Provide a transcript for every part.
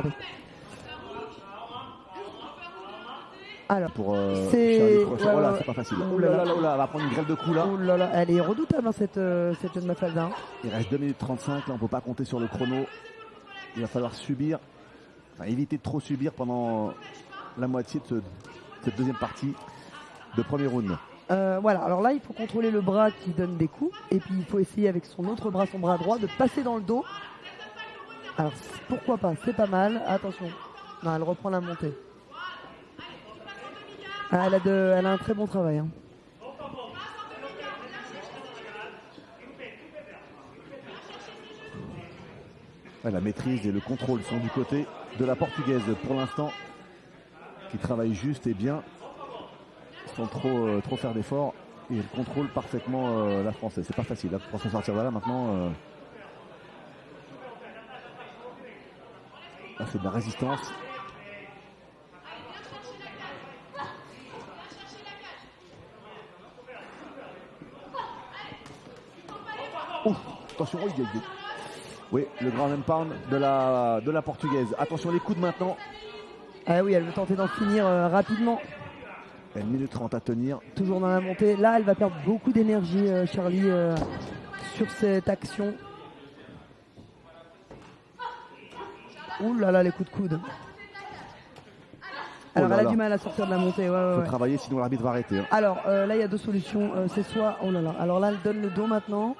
regardez. Alors, pour c'est Charlie Crochet. ouais, Oh là, ouais. c'est pas facile. Oh Oh là là là. là, oh là, elle va prendre une grêle de coups là. Oh là là, elle est redoutable hein, cette jeune Mafalda. Il reste 2 minutes 35, là on peut pas compter sur le chrono. Il va falloir subir, enfin éviter de trop subir pendant la moitié de cette deuxième partie de premier round. Voilà, alors là il faut contrôler le bras qui donne des coups et puis il faut essayer avec son autre bras, son bras droit, de passer dans le dos. Alors pourquoi pas, c'est pas mal, attention. Non, elle reprend la montée. Ah, elle a un très bon travail. Hein. Ouais, la maîtrise et le contrôle sont du côté de la portugaise pour l'instant, qui travaille juste et bien, sans trop faire d'efforts, et elle contrôle parfaitement la française. C'est pas facile hein, pour s'en sortir de là maintenant. Là, c'est de la résistance. Oh, attention, oh, oui, le grand pound de la portugaise. Attention les coudes maintenant. Ah oui, elle veut tenter d'en finir rapidement. 1 minute 30 à tenir. Toujours dans la montée. Là, elle va perdre beaucoup d'énergie, Charlie, sur cette action. Ouh là là, les coups de coude. Alors, elle a du mal à sortir de la montée. Ouais, faut travailler, sinon l'arbitre va arrêter. Hein. Alors, là, il y a deux solutions. C'est soit... Oh là là. Alors là, elle donne le dos maintenant.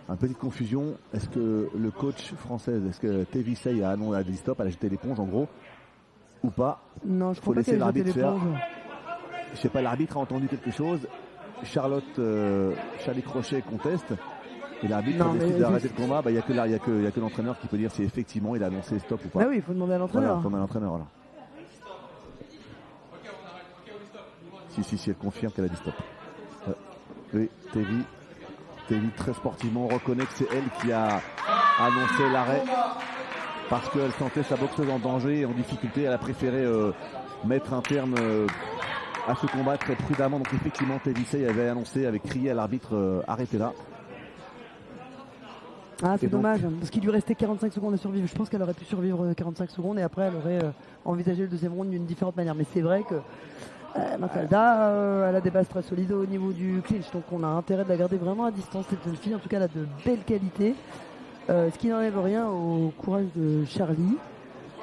Un petite confusion, est-ce que le coach français, est-ce que Tevissey a dit stop, elle a jeté l'éponge en gros, ou pas? Non, je faut crois pas laisser qu'elle ait jeté l'arbitre faire. l'éponge. Je sais pas, l'arbitre a entendu quelque chose, Charlie Crochet conteste, et l'arbitre décide d'arrêter le combat, il n'y a que l'entraîneur qui peut dire si effectivement il a annoncé stop ou pas. Ah oui, il faut demander à l'entraîneur. Voilà, il faut demander à l'entraîneur, voilà. Si, elle confirme qu'elle a dit stop. Oui, Tevi très sportivement reconnaît que c'est elle qui a annoncé l'arrêt parce qu'elle sentait sa boxeuse en danger et en difficulté. Elle a préféré mettre un terme à ce combat très prudemment. Donc effectivement, Tevissey avait annoncé, avait crié à l'arbitre arrêtez là. Ah, c'est dommage, parce qu'il lui restait 45 secondes à survivre. Je pense qu'elle aurait pu survivre 45 secondes et après elle aurait envisagé le deuxième round d'une différente manière. Mais c'est vrai que Mafalda, elle a des bases très solides au niveau du clinch, donc on a intérêt de la garder vraiment à distance. Cette jeune fille, en tout cas, elle a de belles qualités, ce qui n'enlève rien au courage de Charlie.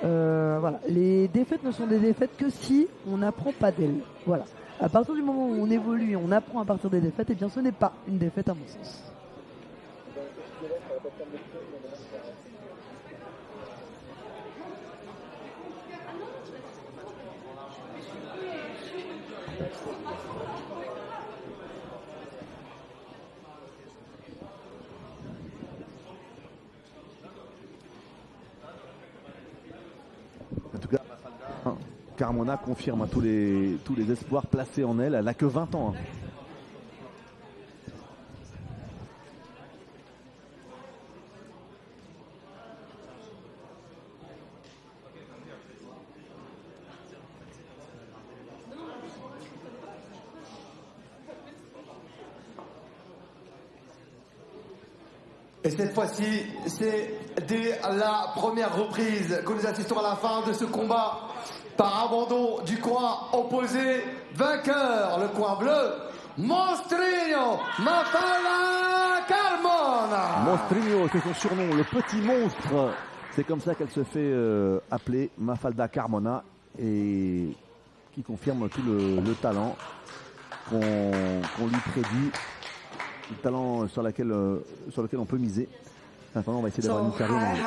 Voilà, les défaites ne sont des défaites que si on n'apprend pas d'elles. Voilà, à partir du moment où on évolue et on apprend à partir des défaites, eh bien, ce n'est pas une défaite à mon sens. En tout cas, Carmona confirme tous les espoirs placés en elle. Elle n'a que 20 ans. Hein. Et cette fois-ci, c'est dès la première reprise que nous assistons à la fin de ce combat par abandon du coin opposé. Vainqueur, le coin bleu, Monstrinho Mafalda Carmona. Monstrinho, c'est son surnom, le petit monstre. C'est comme ça qu'elle se fait appeler Mafalda Carmona et qui confirme tout le talent qu'on lui prédit. Le talent sur lequel on peut miser. Enfin, on va essayer d'avoir une carrière.